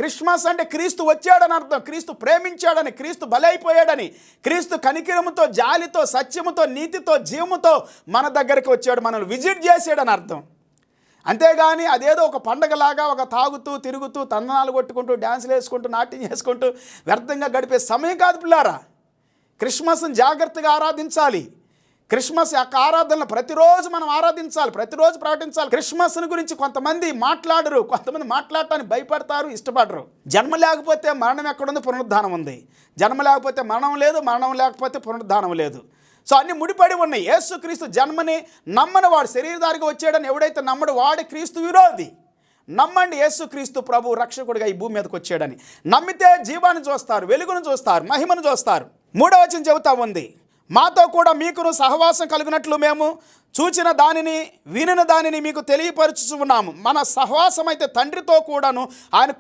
Christmas అంటే క్రీస్తు వచ్చాడని అర్థం, క్రీస్తు ప్రేమించాడని, క్రీస్తు బలైపోయాడని, క్రీస్తు కనికరముతో, జాలితో, సత్యముతో, నీతితో, జీవముతో మన దగ్గరికి వచ్చాడు, మనల్ని విజిట్ చేసాడని అర్థం. అంతేగాని అదేదో ఒక పండగలాగా ఒక తాగుతూ తిరుగుతూ తందనాలు కొట్టుకుంటూ డ్యాన్సులు వేసుకుంటూ నాట్యం చేసుకుంటూ వ్యర్థంగా గడిపే సమయం కాదు పిల్లారా. క్రిస్మస్ని జాగ్రత్తగా ఆరాధించాలి. క్రిస్మస్ యొక్క ఆరాధనలు ప్రతిరోజు మనం ఆరాధించాలి, ప్రతిరోజు ప్రకటించాలి. క్రిస్మస్ని గురించి కొంతమంది మాట్లాడరు, కొంతమంది మాట్లాడటానికి భయపడతారు, ఇష్టపడరు. జన్మ లేకపోతే మరణం ఎక్కడుంది? పునరుద్ధానం ఉంది. జన్మ లేకపోతే మరణం లేదు, మరణం లేకపోతే పునరుద్ధానం లేదు. సో అన్నీ ముడిపడి ఉన్నాయి. యేసుక్రీస్తు జన్మని నమ్మని వాడు, శరీరధారిగా వచ్చాడని ఎవడైతే నమ్మడు వాడి క్రీస్తు విరోధి. నమ్మండి, యేసుక్రీస్తు ప్రభు రక్షకుడిగా ఈ భూమి మీదకి వచ్చాడని. నమ్మితే జీవాన్ని చూస్తారు, వెలుగును చూస్తారు, మహిమను చూస్తారు. 3వ వచనం చెబుతా ఉంది, మాతో కూడా మీకును సహవాసం కలిగినట్లు మేము చూచిన దానిని వినిన దానిని మీకు తెలియపరుచుచున్నాము. మన సహవాసం అయితే తండ్రితో కూడాను ఆయన